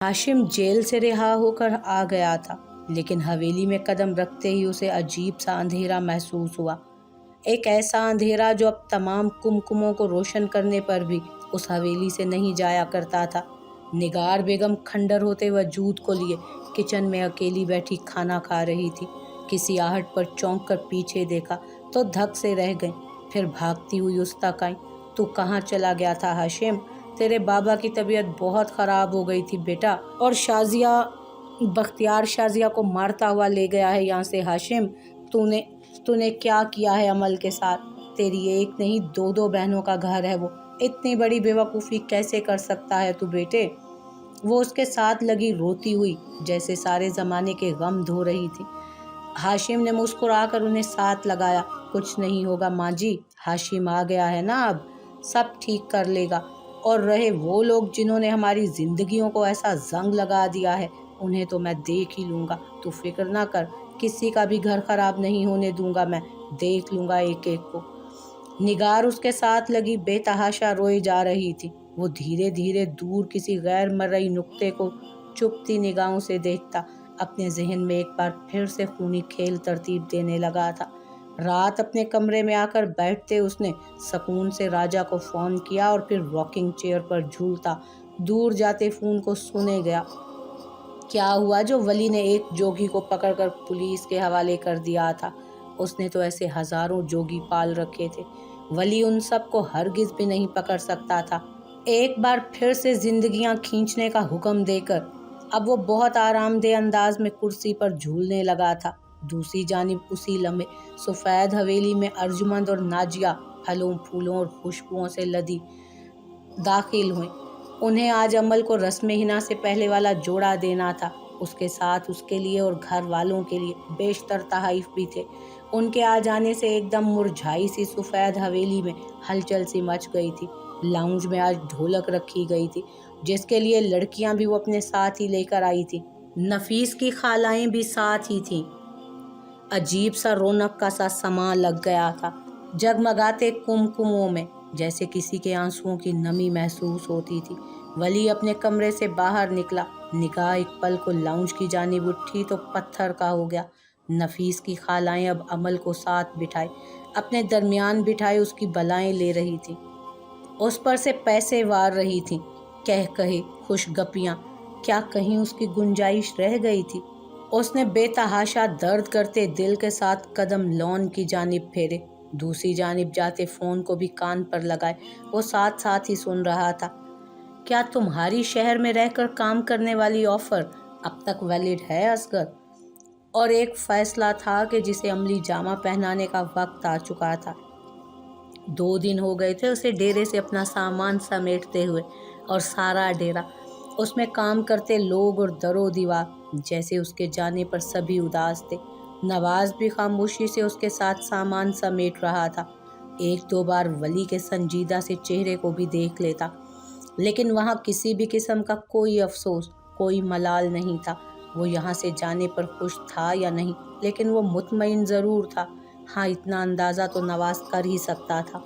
Hashim jail से रिहा होकर आ गया था, लेकिन हवेली में कदम रखते ही उसे अजीब सा अंधेरा महसूस हुआ। एक ऐसा अंधेरा जो अब तमाम कुमकुमों को रोशन करने पर भी उस हवेली से नहीं जाया करता था। निगार बेगम खंडर होते वजूद को लिए किचन में अकेली बैठी खाना खा रही थी। किसी आहट पर चौंक कर पीछे देखा तो धक से रह गई, फिर भागती हुई उस तक आई। तू कहाँ चला गया था हाशिम? तेरे बाबा की तबीयत बहुत ख़राब हो गई थी बेटा, और बख्तियार शाजिया को मारता हुआ ले गया है यहाँ से। हाशिम, तूने तूने क्या किया है अमल के साथ? तेरी एक नहीं दो दो बहनों का घर है वो। इतनी बड़ी बेवकूफ़ी कैसे कर सकता है तू बेटे? वो उसके साथ लगी रोती हुई जैसे सारे ज़माने के गम धो रही थी। हाशिम ने मुस्कुराकर उन्हें साथ लगाया। कुछ नहीं होगा माँ जी, हाशिम आ गया है ना, अब सब ठीक कर लेगा। और रहे वो लोग जिन्होंने हमारी ज़िंदगियों को ऐसा जंग लगा दिया है, उन्हें तो मैं देख ही लूँगा। तू फिक्र ना कर, किसी का भी घर ख़राब नहीं होने दूँगा, मैं देख लूँगा एक एक को। निगार उसके साथ लगी बेतहाशा रोए जा रही थी। वो धीरे धीरे दूर किसी गैर मर्ई नुक्ते को चुभती निगाहों से देखता अपने जहन में एक बार फिर से खूनी खेल तरतीब देने लगा था। रात अपने कमरे में आकर बैठते उसने सुकून से राजा को फ़ोन किया और फिर रॉकिंग चेयर पर झूलता दूर जाते फ़ोन को सुने गया। क्या हुआ जो वली ने एक जोगी को पकड़कर पुलिस के हवाले कर दिया था? उसने तो ऐसे हज़ारों जोगी पाल रखे थे, वली उन सब को हरगिज़ भी नहीं पकड़ सकता था। एक बार फिर से जिंदगियां खींचने का हुक्म देकर अब वो बहुत आरामदेह अंदाज में कुर्सी पर झूलने लगा था। दूसरी जानिब उसी लम्हे सफ़ेद हवेली में अर्जुमंद और नाजिया फलों फूलों और खुशबुओं से लदी दाखिल हुई। उन्हें आज अमल को रस्म हिना से पहले वाला जोड़ा देना था। उसके साथ उसके लिए और घर वालों के लिए बेशतर तहाइफ भी थे। उनके आ जाने से एकदम मुरझाई सी सफ़ेद हवेली में हलचल सी मच गई थी। लाउंज में आज ढोलक रखी गई थी, जिसके लिए लड़कियां भी वो अपने साथ ही लेकर आई थी। नफीस की खालाएं भी साथ ही थीं। अजीब सा रौनक का सा समा लग गया था। जगमगाते कुमकुमों में जैसे किसी के आंसुओं की नमी महसूस होती थी। वली अपने कमरे से बाहर निकला, निगाह एक पल को लाउंज की जानिब उठी तो पत्थर का हो गया। नफीस की खालाएं अब अमल को साथ बिठाए अपने दरमियान बिठाए उसकी बलाएं ले रही थी, उस पर से पैसे वार रही थी। कह कहे खुशगपियाँ, क्या कहीं उसकी गुंजाइश रह गई थी? उसने बेतहाशा दर्द करते दिल के साथ कदम लॉन की जानिब फेरे, दूसरी जानिब जाते फ़ोन को भी कान पर लगाए वो साथ साथ ही सुन रहा था। क्या तुम्हारी शहर में रहकर काम करने वाली ऑफ़र अब तक वैलिड है असगर? और एक फ़ैसला था कि जिसे अमली जामा पहनाने का वक्त आ चुका था। 2 दिन हो गए थे उसे डेरे से अपना सामान समेटते हुए, और सारा डेरा, उसमें काम करते लोग और दरो दीवार जैसे उसके जाने पर सभी उदास थे। नवाज भी खामोशी से उसके साथ सामान समेट रहा था। एक दो बार वली के संजीदा से चेहरे को भी देख लेता, लेकिन वहाँ किसी भी किस्म का कोई अफसोस, कोई मलाल नहीं था। वो यहाँ से जाने पर खुश था या नहीं, लेकिन वो मुतमईन ज़रूर था। हाँ, इतना अंदाज़ा तो नवाज कर ही सकता था।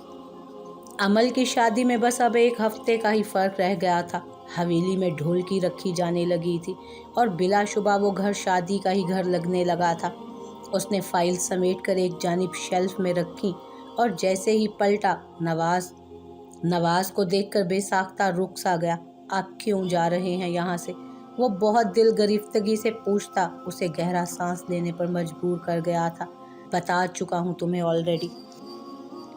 अमल की शादी में बस अब 1 हफ्ते का ही फ़र्क रह गया था। हवेली में ढोलकी रखी जाने लगी थी और बिलाशुबा वो घर शादी का ही घर लगने लगा था। उसने फाइल समेट कर एक जानिब शेल्फ में रखी और जैसे ही पलटा नवाज को देखकर बेसाख्ता रुक सा गया। आप क्यों जा रहे हैं यहाँ से? वो बहुत दिल गरिफ्तगी से पूछता उसे गहरा सांस लेने पर मजबूर कर गया था। बता चुका हूँ तुम्हें ऑलरेडी,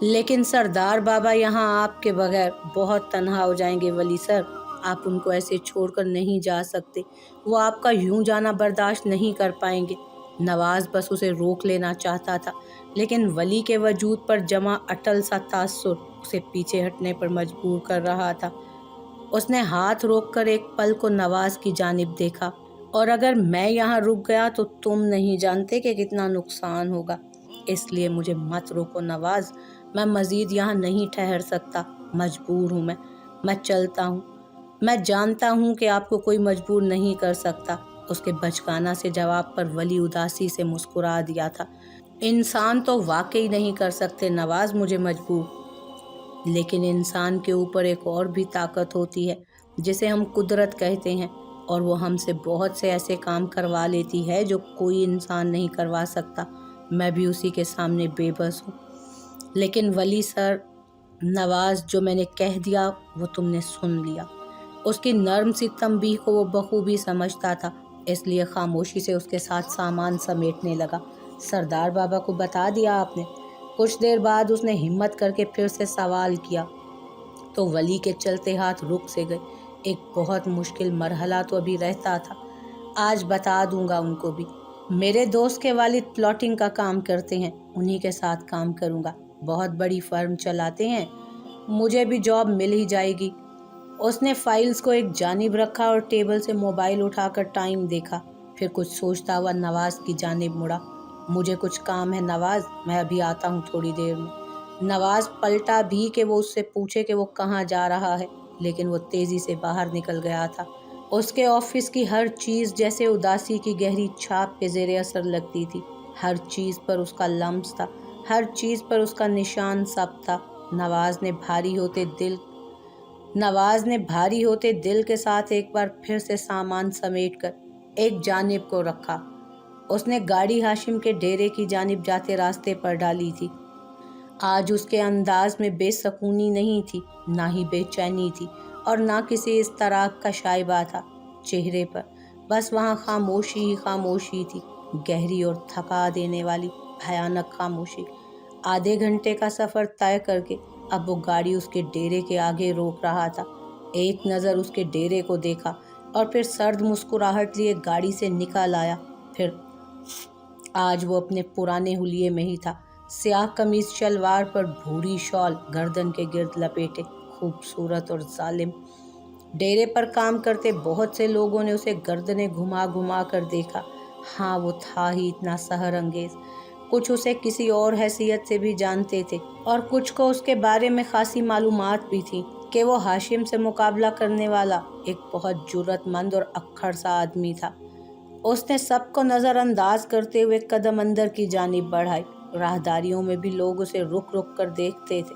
लेकिन सरदार बाबा यहाँ आपके बगैर बहुत तन्हा हो जाएंगे वली सर। आप उनको ऐसे छोड़कर नहीं जा सकते, वो आपका यूं जाना बर्दाश्त नहीं कर पाएंगे। नवाज बस उसे रोक लेना चाहता था, लेकिन वली के वजूद पर जमा अटल सा तासुर उसे पीछे हटने पर मजबूर कर रहा था। उसने हाथ रोककर एक पल को नवाज की जानिब देखा। और अगर मैं यहाँ रुक गया तो तुम नहीं जानते कि कितना नुकसान होगा, इसलिए मुझे मत रोको नवाज। मैं मज़ीद यहाँ नहीं ठहर सकता, मजबूर हूँ मैं चलता हूँ। मैं जानता हूँ कि आपको कोई मजबूर नहीं कर सकता। उसके बचकाना से जवाब पर वली उदासी से मुस्कुरा दिया था। इंसान तो वाकई नहीं कर सकते नवाज मुझे मजबूर, लेकिन इंसान के ऊपर एक और भी ताकत होती है जिसे हम कुदरत कहते हैं। اور وہ ہم سے بہت سے ایسے کام کروا لیتی ہے جو کوئی انسان نہیں کروا سکتا۔ میں بھی اسی کے سامنے بے بس ہوں۔ لیکن ولی سر، نواز، جو میں نے کہہ دیا وہ تم نے سن لیا۔ اس کی نرم سی تنبیہ کو وہ بخوبی سمجھتا تھا، اس لیے خاموشی سے اس کے ساتھ سامان سمیٹنے لگا۔ سردار بابا کو بتا دیا آپ نے؟ کچھ دیر بعد اس نے ہمت کر کے پھر سے سوال کیا تو ولی کے چلتے ہاتھ رک سے گئے۔ ایک بہت مشکل مرحلہ تو ابھی رہتا تھا، آج بتا دوں گا ان کو بھی۔ میرے دوست کے والد پلاٹنگ کا کام کرتے ہیں، انہی کے ساتھ کام کروں گا، بہت بڑی فرم چلاتے ہیں، مجھے بھی جاب مل ہی جائے گی۔ اس نے فائلز کو ایک جانب رکھا اور ٹیبل سے موبائل اٹھا کر ٹائم دیکھا، پھر کچھ سوچتا ہوا نواز کی جانب مڑا۔ مجھے کچھ کام ہے نواز، میں ابھی آتا ہوں تھوڑی دیر میں۔ نواز پلٹا بھی کہ وہ اس سے پوچھے کہ وہ کہاں جا رہا ہے، لیکن وہ تیزی سے باہر نکل گیا تھا۔ اس کے آفس کی ہر چیز جیسے اداسی کی گہری چھاپ کے زیر اثر لگتی تھی، ہر چیز پر اس کا لمس تھا، ہر چیز پر اس کا نشان ثبت تھا۔ نواز نے بھاری ہوتے دل کے ساتھ ایک بار پھر سے سامان سمیٹ کر ایک جانب کو رکھا۔ اس نے گاڑی ہاشم کے ڈیرے کی جانب جاتے راستے پر ڈالی تھی۔ آج اس کے انداز میں بے سکونی نہیں تھی، نہ ہی بے چینی تھی، اور نہ کسی اضطراب کا شائبہ تھا چہرے پر، بس وہاں خاموشی ہی خاموشی تھی، گہری اور تھکا دینے والی بھیانک خاموشی۔ آدھے گھنٹے کا سفر طے کر کے اب وہ گاڑی اس کے ڈیرے کے آگے روک رہا تھا۔ ایک نظر اس کے ڈیرے کو دیکھا اور پھر سرد مسکراہٹ لیے گاڑی سے نکل آیا۔ پھر آج وہ اپنے پرانے حلیے میں ہی تھا، سیاہ قمیض شلوار پر بھوری شال گردن کے گرد لپیٹے، خوبصورت اور ظالم۔ ڈیرے پر کام کرتے بہت سے لوگوں نے اسے گردنیں گھما گھما کر دیکھا۔ ہاں، وہ تھا ہی اتنا سحر انگیز۔ کچھ اسے کسی اور حیثیت سے بھی جانتے تھے اور کچھ کو اس کے بارے میں خاصی معلومات بھی تھی کہ وہ ہاشم سے مقابلہ کرنے والا ایک بہت جرأت مند اور اکھڑ سا آدمی تھا۔ اس نے سب کو نظر انداز کرتے ہوئے قدم اندر کی جانب بڑھائے۔ راہداریوں میں بھی لوگ اسے رک رک کر دیکھتے تھے۔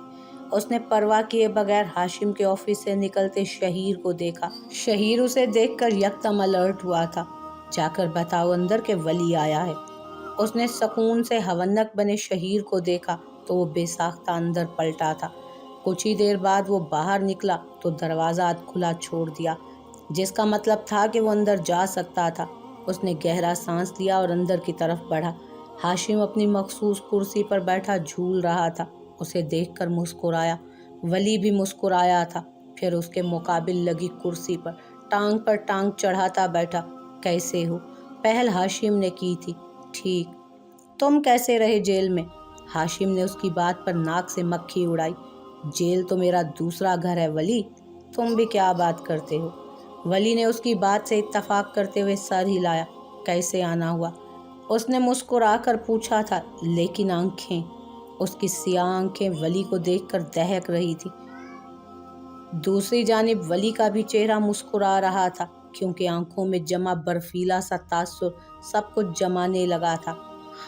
اس نے پرواہ کیے بغیر ہاشم کے آفس سے نکلتے شہیر کو دیکھا۔ شہیر اسے دیکھ کر یکدم الرٹ ہوا تھا۔ جا کر بتاؤ اندر کہ ولی آیا ہے۔ اس نے سکون سے ہونک بنے شہیر کو دیکھا تو وہ بے ساختہ اندر پلٹا تھا۔ کچھ ہی دیر بعد وہ باہر نکلا تو دروازہ کھلا چھوڑ دیا، جس کا مطلب تھا کہ وہ اندر جا سکتا تھا۔ اس نے گہرا سانس لیا اور اندر کی طرف بڑھا۔ ہاشم اپنی مخصوص کرسی پر بیٹھا جھول رہا تھا، اسے دیکھ کر مسکرایا۔ ولی بھی مسکرایا تھا، پھر اس کے مقابل لگی کرسی پر ٹانگ چڑھاتا بیٹھا۔ کیسے ہو؟ پہل ہاشم نے کی تھی۔ ٹھیک، تم کیسے رہے جیل میں؟ ہاشم نے اس کی بات پر ناک سے مکھی اڑائی۔ جیل تو میرا دوسرا گھر ہے ولی، تم بھی کیا بات کرتے ہو؟ ولی نے اس کی بات سے اتفاق کرتے ہوئے سر ہلایا۔ کیسے آنا ہوا؟ اس نے مسکرا کر پوچھا تھا، لیکن اس کی سیاہ آنکھیں ولی کو دیکھ کر دہک رہی تھی۔ دوسری جانب ولی کا بھی چہرہ مسکرا رہا تھا، کیونکہ آنکھوں میں جمع برفیلا سا تاثر سب کچھ جمانے لگا تھا۔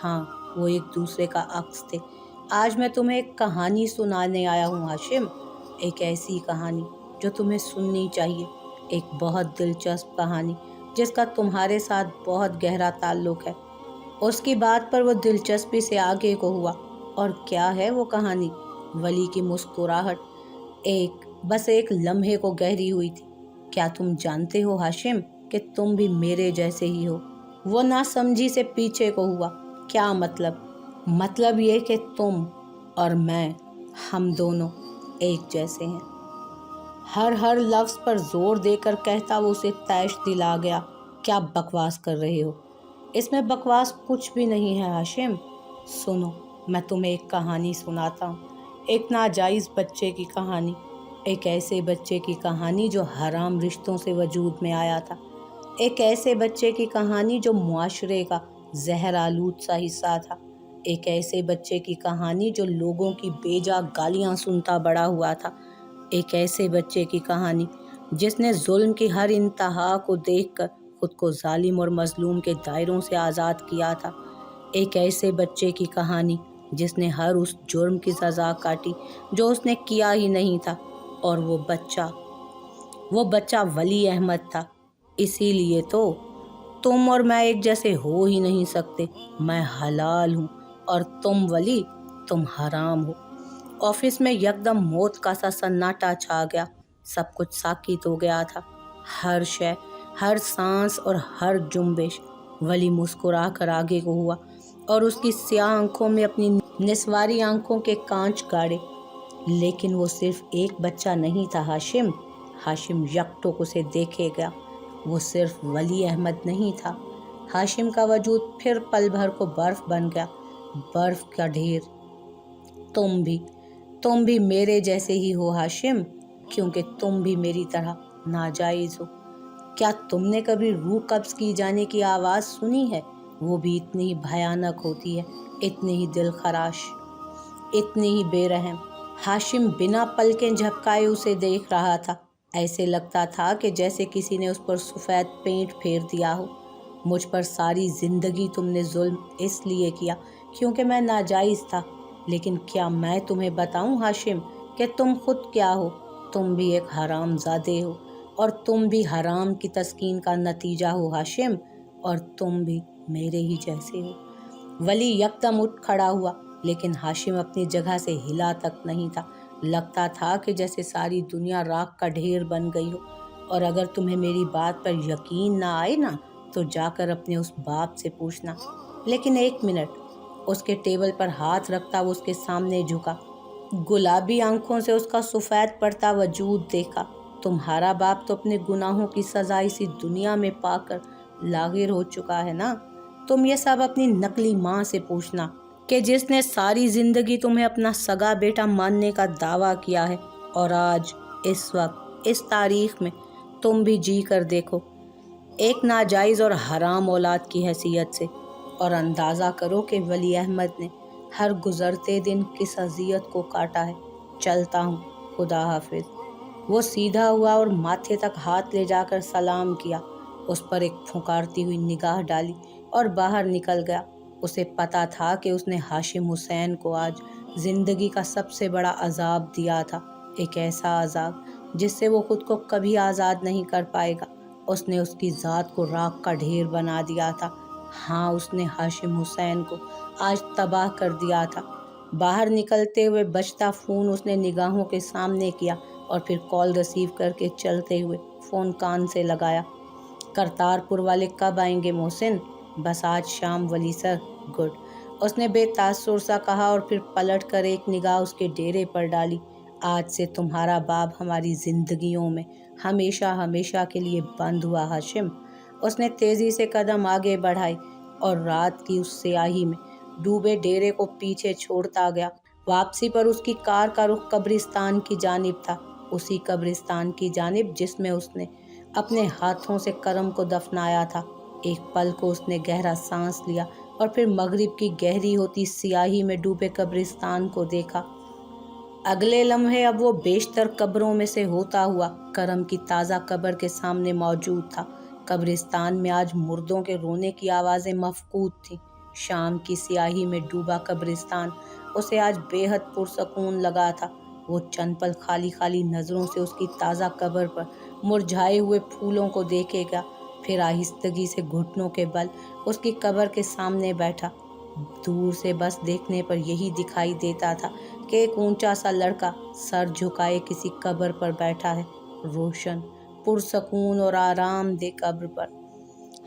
ہاں، وہ ایک دوسرے کا عکس تھے۔ آج میں تمہیں ایک کہانی سنانے آیا ہوں ہاشم، ایک ایسی کہانی جو تمہیں سننی چاہیے، ایک بہت دلچسپ کہانی جس کا تمہارے ساتھ بہت گہرا تعلق ہے۔ اس کی بات پر وہ دلچسپی سے آگے کو ہوا۔ اور کیا ہے وہ کہانی؟ ولی کی مسکراہٹ بس ایک لمحے کو گہری ہوئی تھی۔ کیا تم جانتے ہو ہاشم کہ تم بھی میرے جیسے ہی ہو؟ وہ ناسمجھی سے پیچھے کو ہوا۔ کیا مطلب؟ مطلب یہ کہ تم اور میں، ہم دونوں ایک جیسے ہیں۔ ہر لفظ پر زور دے کر کہتا وہ اسے طیش دلا گیا۔ کیا بکواس کر رہے ہو؟ اس میں بکواس کچھ بھی نہیں ہے ہاشم۔ سنو، میں تمہیں ایک کہانی سناتا ہوں، ایک ناجائز بچے کی کہانی، ایک ایسے بچے کی کہانی جو حرام رشتوں سے وجود میں آیا تھا، ایک ایسے بچے کی کہانی جو معاشرے کا زہر آلود سا حصہ تھا، ایک ایسے بچے کی کہانی جو لوگوں کی بے جا گالیاں سنتا بڑا ہوا تھا، ایک ایسے بچے کی کہانی جس نے ظلم کی ہر انتہا کو دیکھ کر خود کو ظالم اور مظلوم کے دائروں سے آزاد کیا تھا، ایک ایسے بچے کی کہانی جس نے ہر اس جرم کی سزا کاٹی جو اس نے کیا ہی نہیں تھا، اور وہ بچہ ولی احمد تھا۔ इसी लिए तो तुम और मैं एक जैसे हो ही नहीं सकते। मैं हलाल हूँ और तुम वली, तुम हराम हो। ऑफिस में यकदम मौत का सा सन्नाटा छा गया। सब कुछ साकित हो गया था। हर शय, हर सांस और हर जुम्बिश। वली मुस्कुरा कर आगे को हुआ और उसकी स्याह आंखों में अपनी निस्वारी आंखों के कांच गाड़े। लेकिन वो सिर्फ एक बच्चा नहीं था हाशिम। हाशिम यकटोक उसे देखे गया। वो सिर्फ वली अहमद नहीं था। हाशिम का वजूद फिर पल भर को बर्फ बन गया, बर्फ का ढेर। तुम भी मेरे जैसे ही हो हाशिम, क्योंकि तुम भी मेरी तरह नाजायज़ हो। क्या तुमने कभी रूह कब्ज की जाने की आवाज़ सुनी है? वो भी इतनी ही भयानक होती है, इतनी ही दिलखराश, इतनी ही बेरहम। हाशिम बिना पलकें झपकाए उसे देख रहा था। ऐसे लगता था कि जैसे किसी ने उस पर सफ़ेद पेंट फेर दिया हो। मुझ पर सारी ज़िंदगी तुमने जुल्म इसलिए किया क्योंकि मैं नाजायज़ था। लेकिन क्या मैं तुम्हें बताऊं हाशिम कि तुम खुद क्या हो? तुम भी एक हरामजादे हो और तुम भी हराम की तस्कीन का नतीजा हो हाशिम, और तुम भी मेरे ही जैसे हो। वली यकदम उठ खड़ा हुआ, लेकिन हाशिम अपनी जगह से हिला तक नहीं था। लगता था कि जैसे सारी दुनिया राख का ढेर बन गई हो। और अगर तुम्हें मेरी बात पर यकीन ना आए ना, तो जाकर अपने उस बाप से पूछना। लेकिन एक मिनट, उसके टेबल पर हाथ रखता वो उसके सामने झुका। गुलाबी आंखों से उसका सफ़ेद पड़ता वजूद देखा। तुम्हारा बाप तो अपने गुनाहों की सजा इसी दुनिया में पाकर लागिर हो चुका है ना। तुम ये सब अपनी नकली माँ से पूछना कि जिसने सारी ज़िंदगी तुम्हें अपना सगा बेटा मानने का दावा किया है, और आज इस वक्त इस तारीख में तुम भी जी कर देखो एक नाजायज़ और हराम औलाद की हैसियत से, और अंदाज़ा करो कि वली अहमद ने हर गुज़रते दिन किस अज़ियत को काटा है। चलता हूँ, खुदा हाफिज़। वो सीधा हुआ और माथे तक हाथ ले जाकर सलाम किया, उस पर एक फुंकारती हुई निगाह डाली और बाहर निकल गया। उसे पता था कि उसने हाशिम हुसैन को आज ज़िंदगी का सबसे बड़ा अजाब दिया था, एक ऐसा अजाब जिससे वो खुद को कभी आज़ाद नहीं कर पाएगा। उसने उसकी ज़ात को राख का ढेर बना दिया था। हाँ, उसने हाशिम हुसैन को आज तबाह कर दिया था। बाहर निकलते हुए बजता फ़ोन उसने निगाहों के सामने किया और फिर कॉल रिसीव करके चलते हुए फ़ोन कान से लगाया। करतारपुर वाले कब आएंगे मोहसिन? बस आज शाम वली सर। गुड, उसने बेतासुर सा कहा और फिर पलट कर एक निगाह उसके डेरे पर डाली। आज से तुम्हारा बाप हमारी ज़िंदगियों में हमेशा हमेशा के लिए बंद हुआ हाशिम। उसने तेज़ी से कदम आगे बढ़ाए और रात की उस स्याही में डूबे डेरे को पीछे छोड़ता गया। वापसी पर उसकी कार का रुख कब्रिस्तान की जानिब था, उसी कब्रिस्तान की जानिब जिसमें उसने अपने हाथों से करम को दफनाया था। एक पल को उसने गहरा सांस लिया और फिर मगरिब की गहरी होती स्याही में डूबे कब्रिस्तान को देखा। अगले लम्हे अब वो बेशतर कब्रों में से होता हुआ करम की ताज़ा कब्र के सामने मौजूद था। कब्रिस्तान में आज मुर्दों के रोने की आवाज़ें मफकूद थीं। शाम की स्याही में डूबा कब्रिस्तान उसे आज बेहद पुरसकून लगा था। वो चंद पल खाली खाली नज़रों से उसकी ताज़ा कब्र पर मुरझाए हुए फूलों को देखेगा, फिर आहिस्तगी से घुटनों के बल उसकी कब्र के सामने बैठा। दूर से बस देखने पर यही दिखाई देता था कि एक ऊंचा सा लड़का सर झुकाए किसी कब्र पर बैठा है, रोशन, पुरसकून और आरामदेह कब्र पर।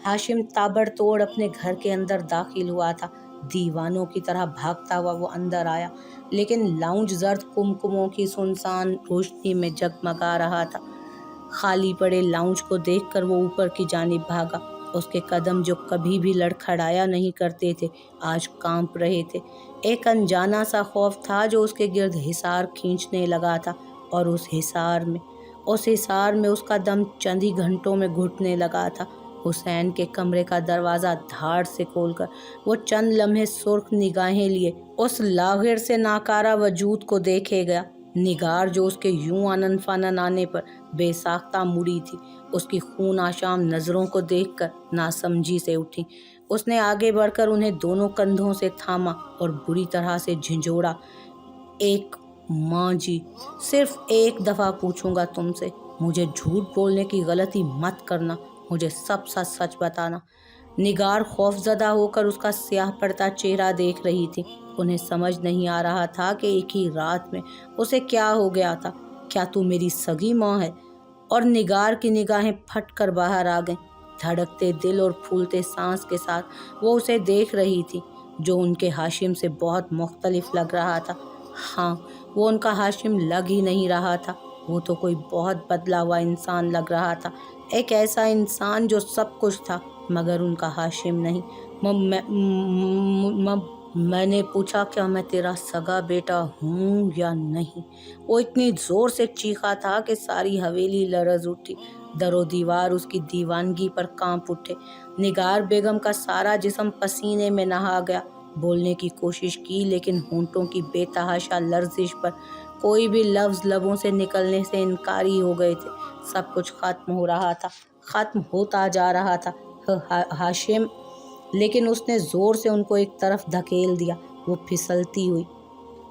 हाशिम ताबड़तोड़ अपने घर के अंदर दाखिल हुआ था। दीवानों की तरह भागता हुआ वो अंदर आया, लेकिन लाउंज जर्द कुमकुमों की सुनसान रोशनी में जगमगा रहा था। खाली पड़े लाउंज को देखकर वो ऊपर की जानिब भागा। उसके कदम जो कभी भी लड़खड़ाया नहीं करते थे, आज कांप रहे थे। एक अनजाना सा खौफ था जो उसके गिर्द हिसार खींचने लगा था, और उस हिसार में उसका दम चंद ही घंटों में घुटने लगा था। हुसैन के कमरे का दरवाज़ा धाड़ से खोलकर वो चंद लम्हे सुर्ख निगाहें लिए उस लागिर से नाकारा वजूद को देखे गया। निगार जो उसके यूं आनन फानन आने पर बेसाख्ता मुड़ी थी, उसकी खून आशाम नज़रों को देखकर नासमझी से उठी। उसने आगे बढ़कर उन्हें दोनों कंधों से थामा और बुरी तरह से झिंझोड़ा। एक माँ जी, सिर्फ एक दफ़ा पूछूंगा तुमसे, मुझे झूठ बोलने की गलती मत करना। मुझे सब सच सच बताना। निगार खौफजदा होकर उसका स्याह पड़ता चेहरा देख रही थी। उन्हें समझ नहीं आ रहा था कि एक ही रात में उसे क्या हो गया था। क्या तू मेरी सगी माँ है? और निगार की निगाहें फट कर बाहर आ गईं। धड़कते दिल और फूलते सांस के साथ वो उसे देख रही थी, जो उनके हाशिम से बहुत मुख्तलिफ लग रहा था। हाँ, वो उनका हाशिम लग ही नहीं रहा था। वो तो कोई बहुत बदला हुआ इंसान लग रहा था। एक ऐसा इंसान जो सब कुछ था मगर उनका हाशिम नहीं। मैंने पूछा, क्या मैं तेरा सगा बेटा हूँ या नहीं? वो इतनी जोर से चीखा था कि सारी हवेली लरज उठी। दरो दीवार उसकी दीवानगी पर कांप उठे। निगार बेगम का सारा जिस्म पसीने में नहा गया। बोलने की कोशिश की लेकिन होंठों की बेतहाशा लर्जिश पर कोई भी लफ्ज लबों से निकलने से इनकारी हो गए थे। सब कुछ खत्म हो रहा था, खत्म होता जा रहा था। हाशिम, लेकिन उसने जोर से उनको एक तरफ धकेल दिया। वो फिसलती हुई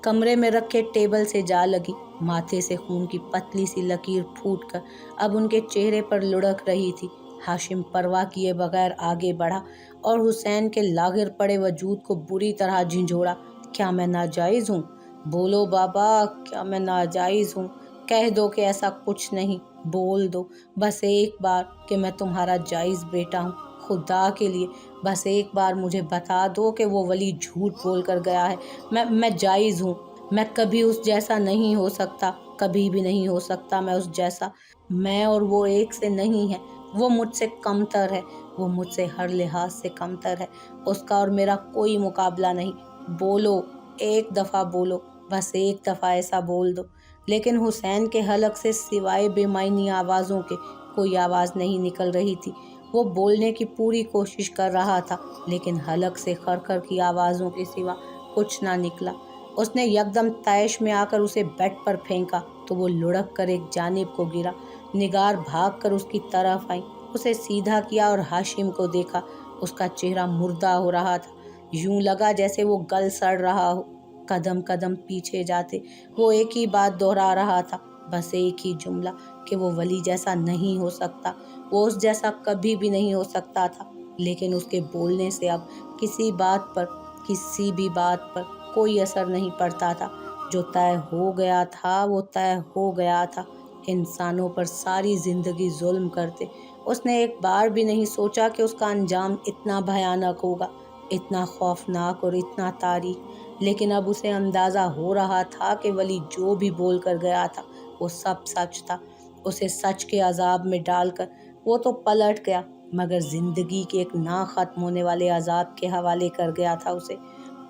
कमरे में रखे टेबल से जा लगी। माथे से खून की पतली सी लकीर फूटकर अब उनके चेहरे पर लुढ़क रही थी। हाशिम परवाह किए बगैर आगे बढ़ा और हुसैन के लागिर पड़े वजूद को बुरी तरह झिंझोड़ा। क्या मैं नाजायज़ हूँ? बोलो बाबा, क्या मैं नाजायज़ हूँ? कह दो कि ऐसा कुछ नहीं। बोल दो बस एक बार कि मैं तुम्हारा जायज़ बेटा हूँ। खुदा के लिए बस एक बार मुझे बता दो कि वो वली झूठ बोल कर गया है। मैं जायज़ हूँ। मैं कभी उस जैसा नहीं हो सकता, कभी भी नहीं हो सकता मैं उस जैसा। मैं और वो एक से नहीं है। वो मुझसे कमतर है, वो मुझसे हर लिहाज से कमतर है। उसका और मेरा कोई मुकाबला नहीं। बोलो, एक दफ़ा बोलो, बस एक दफ़ा ऐसा बोल दो। लेकिन हुसैन के हलक से सिवाय बेमायनी आवाज़ों के कोई आवाज़ नहीं निकल रही थी। वो बोलने की पूरी कोशिश कर रहा था लेकिन हलक से खरखर की आवाज़ों के सिवा कुछ ना निकला। उसने यकदम तैश में आकर उसे बेड पर फेंका तो वो लुढ़क कर एक जानिब को गिरा। निगार भाग कर उसकी तरफ आई, उसे सीधा किया और हाशिम को देखा। उसका चेहरा मुर्दा हो रहा था, यूं लगा जैसे वो गल सड़ रहा हो। कदम कदम पीछे जाते वो एक ही बात दोहरा रहा था, बस एक ही जुमला कि वो वली जैसा नहीं हो सकता, वो उस जैसा कभी भी नहीं हो सकता था। लेकिन उसके बोलने से अब किसी बात पर, किसी भी बात पर कोई असर नहीं पड़ता था। जो तय हो गया था वो तय हो गया था। इंसानों पर सारी ज़िंदगी जुल्म करते उसने एक बार भी नहीं सोचा कि उसका अंजाम इतना भयानक होगा, इतना खौफनाक और इतना तारीक। लेकिन अब उसे अंदाज़ा हो रहा था कि वली जो भी बोल कर गया था वो सब सच था। उसे सच के अजाब में डालकर वो तो पलट गया मगर ज़िंदगी के एक ना ख़त्म होने वाले अजाब के हवाले कर गया था उसे।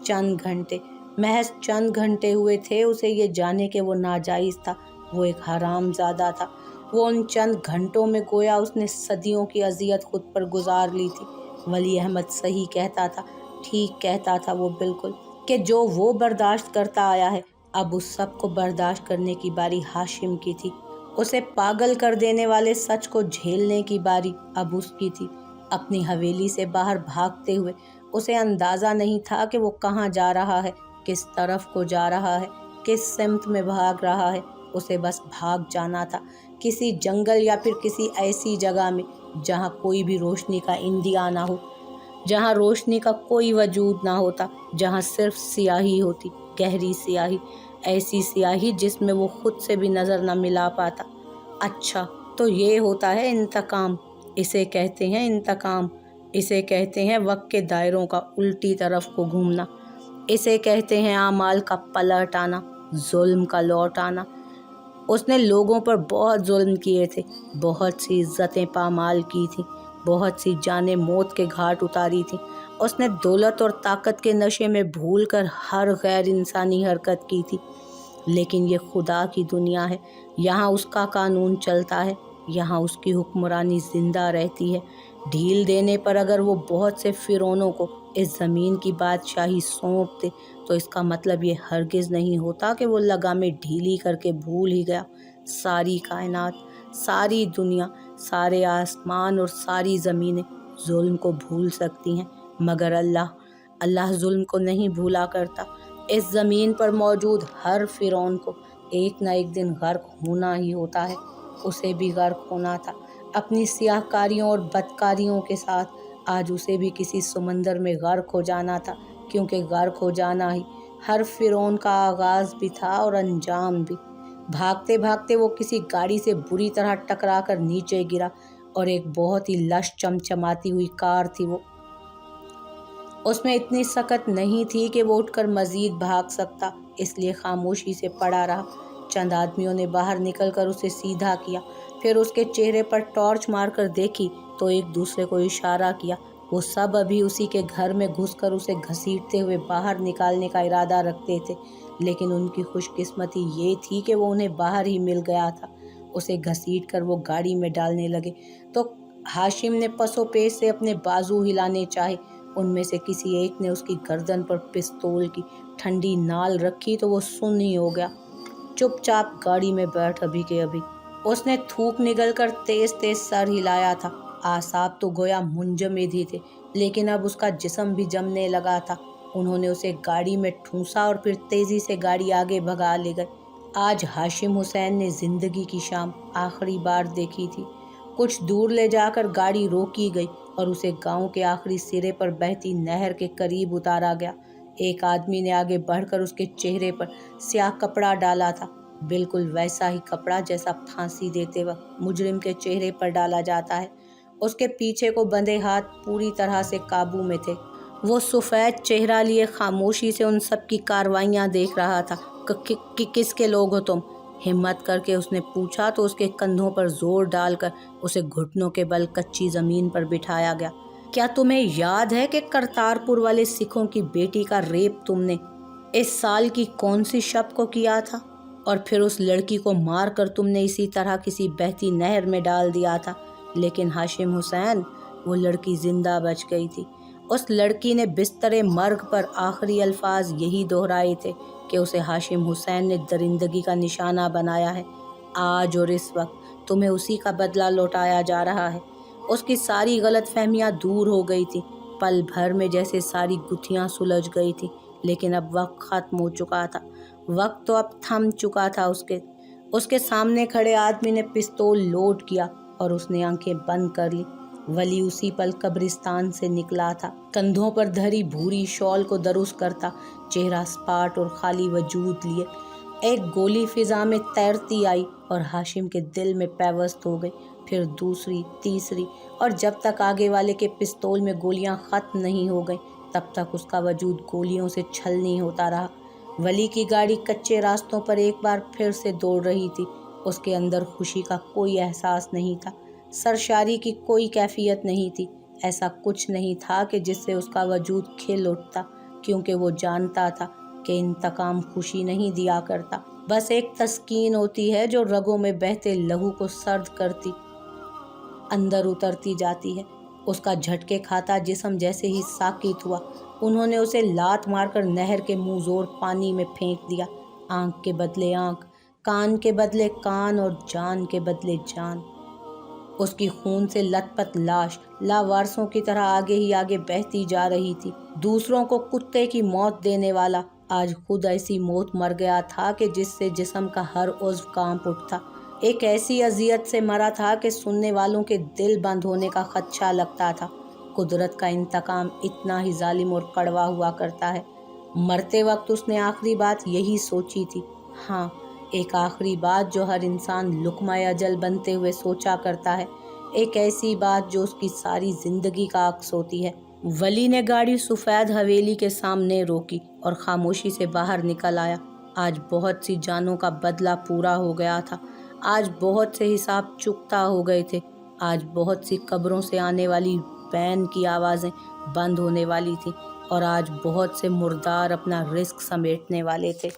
चंद घंटे, महज चंद घंटे हुए थे उसे ये जाने कि वो नाजायज़ था, वो एक हरामज़ादा था। वो उन चंद घंटों में गोया उसने सदियों की अजियत खुद पर गुजार ली थी। वली अहमद सही कहता था, ठीक कहता था वो बिल्कुल, कि जो वो बर्दाश्त करता आया है अब उस सब को बर्दाश्त करने की बारी हाशिम की थी। उसे पागल कर देने वाले सच को झेलने की बारी अब उसकी थी। अपनी हवेली से बाहर भागते हुए उसे अंदाज़ा नहीं था कि वो कहाँ जा रहा है, किस तरफ को जा रहा है, किस सिमत में भाग रहा है। उसे बस भाग जाना था, किसी जंगल या फिर किसी ऐसी जगह में जहाँ कोई भी रोशनी का इंदिया ना हो, जहाँ रोशनी का कोई वजूद ना होता, जहाँ सिर्फ स्याही होती, गहरी स्याही, ऐसी स्याही जिसमें वो खुद से भी नज़र न मिला पाता। अच्छा, तो ये होता है इंतकाम, इसे कहते हैं इंतकाम, इसे कहते हैं वक्त के दायरों का उल्टी तरफ को घूमना, इसे कहते हैं आमाल का पलट आना, जुल्म का लौट आना। उसने लोगों पर बहुत जुल्म किए थे, बहुत सी इज्जतें पामाल की थी, बहुत सी जानें मौत के घाट उतारी थी। उसने दौलत और ताकत के नशे में भूलकर हर गैर इंसानी हरकत की थी। लेकिन ये खुदा की दुनिया है, यहाँ उसका कानून चलता है, यहाँ उसकी हुक्मरानी ज़िंदा रहती है। ढील देने पर अगर वो बहुत से फ़िरौनों को इस ज़मीन की बादशाही सौंप दे तो इसका मतलब ये हरगिज़ नहीं होता कि वो लगामें ढीली करके भूल ही गया। सारी कायनात, सारी दुनिया, सारे आसमान और सारी ज़मीनें जुल्म को भूल सकती हैं मगर अल्लाह जुल्म को नहीं भूला करता। इस ज़मीन पर मौजूद हर फ़िरौन को एक ना एक दिन गर्क होना ही होता है। उसे भी गर्क होना था اپنی سیاہ کاریوں اور بدکاریوں کے ساتھ۔ آج اسے بھی کسی سمندر میں غرق ہو جانا تھا، کیونکہ غرق ہو جانا ہی ہر فرعون کا آغاز بھی تھا اور انجام بھی۔ بھاگتے بھاگتے وہ کسی گاڑی سے بری طرح ٹکرا کر نیچے گرا، اور ایک بہت ہی لش چمچماتی ہوئی کار تھی وہ۔ اس میں اتنی سکت نہیں تھی کہ وہ اٹھ کر مزید بھاگ سکتا، اس لیے خاموشی سے پڑا رہا۔ چند آدمیوں نے باہر نکل کر اسے سیدھا کیا، پھر اس کے چہرے پر ٹارچ مار کر دیکھی تو ایک دوسرے کو اشارہ کیا۔ وہ سب ابھی اسی کے گھر میں گھس کر اسے گھسیٹتے ہوئے باہر نکالنے کا ارادہ رکھتے تھے، لیکن ان کی خوش قسمتی یہ تھی کہ وہ انہیں باہر ہی مل گیا تھا۔ اسے گھسیٹ کر وہ گاڑی میں ڈالنے لگے تو ہاشم نے پسو پیش سے اپنے بازو ہلانے چاہے۔ ان میں سے کسی ایک نے اس کی گردن پر پستول کی ٹھنڈی نال رکھی تو وہ سن ہی ہو گیا۔ چپ چاپ گاڑی میں بیٹھ ابھی کے ابھی۔ اس نے تھوک نگل کر تیز تیز سر ہلایا تھا۔ اعصاب تو گویا منجمد ہی تھے، لیکن اب اس کا جسم بھی جمنے لگا تھا۔ انہوں نے اسے گاڑی میں ٹھونسا اور پھر تیزی سے گاڑی آگے بھگا لے گئے۔ آج ہاشم حسین نے زندگی کی شام آخری بار دیکھی تھی۔ کچھ دور لے جا کر گاڑی روکی گئی اور اسے گاؤں کے آخری سرے پر بہتی نہر کے قریب اتارا گیا۔ ایک آدمی نے آگے بڑھ کر اس کے چہرے پر سیاہ کپڑا ڈالا تھا، بالکل ویسا ہی کپڑا جیسا پھانسی دیتے وقت مجرم کے چہرے پر ڈالا جاتا ہے۔ اس کے پیچھے کو بندھے ہاتھ پوری طرح سے قابو میں تھے۔ وہ سفید چہرہ لیے خاموشی سے ان سب کی کارروائیاں دیکھ رہا تھا۔ کس کے لوگ ہو تم؟ ہمت کر کے اس نے پوچھا تو اس کے کندھوں پر زور ڈال کر اسے گھٹنوں کے بل کچی زمین پر بٹھایا گیا۔ کیا تمہیں یاد ہے کہ کرتارپور والے سکھوں کی بیٹی کا ریپ تم نے اس سال کی کون سی شب کو کیا تھا؟ اور پھر اس لڑکی کو مار کر تم نے اسی طرح کسی بہتی نہر میں ڈال دیا تھا۔ لیکن ہاشم حسین، وہ لڑکی زندہ بچ گئی تھی۔ اس لڑکی نے بستر مرگ پر آخری الفاظ یہی دہرائے تھے کہ اسے ہاشم حسین نے درندگی کا نشانہ بنایا ہے۔ آج اور اس وقت تمہیں اسی کا بدلہ لوٹایا جا رہا ہے۔ اس کی ساری غلط فہمیاں دور ہو گئی تھیں، پل بھر میں جیسے ساری گتھیاں سلجھ گئی تھیں، لیکن اب وقت ختم ہو چکا تھا۔ وقت تو اب تھم چکا تھا۔ اس کے سامنے کھڑے آدمی نے پستول لوڈ کیا اور اس نے آنکھیں بند کر لی۔ ولی اسی پل قبرستان سے نکلا تھا، کندھوں پر دھری بھوری شال کو درست کرتا، چہرہ سپاٹ اور خالی وجود لیے۔ ایک گولی فضا میں تیرتی آئی اور ہاشم کے دل میں پیوست ہو گئی، پھر دوسری، تیسری، اور جب تک آگے والے کے پستول میں گولیاں ختم نہیں ہو گئیں تب تک اس کا وجود گولیوں سے چھلنی ہوتا رہا۔ ولی کی گاڑی کچے راستوں پر ایک بار پھر سے دوڑ رہی تھی۔ اس کے اندر خوشی کا کوئی احساس نہیں تھا، سرشاری کی کوئی کیفیت نہیں تھی۔ ایسا کچھ نہیں تھا کہ جس سے اس کا وجود کھل اٹھتا، کیونکہ وہ جانتا تھا کہ انتقام خوشی نہیں دیا کرتا، بس ایک تسکین ہوتی ہے جو رگوں میں بہتے لہو کو سرد کرتی اندر اترتی جاتی ہے۔ اس کا جھٹکے کھاتا جسم جیسے ہی ساکت ہوا، انہوں نے اسے لات مار کر نہر کے منہ زور پانی میں پھینک دیا۔ آنکھ کے بدلے آنکھ، کان کے بدلے کان اور جان کے بدلے جان۔ اس کی خون سے لت پت لاش لاوارثوں کی طرح آگے ہی آگے بہتی جا رہی تھی۔ دوسروں کو کتے کی موت دینے والا آج خود ایسی موت مر گیا تھا کہ جس سے جسم کا ہر عضو کانپ اٹھتا۔ ایک ایسی اذیت سے مرا تھا کہ سننے والوں کے دل بند ہونے کا خدشہ لگتا تھا۔ قدرت کا انتقام اتنا ہی ظالم اور کڑوا ہوا کرتا ہے۔ مرتے وقت اس نے آخری بات یہی سوچی تھی، ہاں، ایک آخری بات جو ہر انسان لقمہ اجل بنتے ہوئے سوچا کرتا ہے، ایک ایسی بات جو اس کی ساری زندگی کا عکس ہوتی ہے۔ ولی نے گاڑی سفید حویلی کے سامنے روکی اور خاموشی سے باہر نکل آیا۔ آج بہت سی جانوں کا بدلہ پورا ہو گیا تھا، آج بہت سے حساب چکتا ہو گئے تھے، آج بہت سی قبروں سے آنے والی بین کی آوازیں بند ہونے والی تھیں، اور آج بہت سے مردار اپنا رزق سمیٹنے والے تھے۔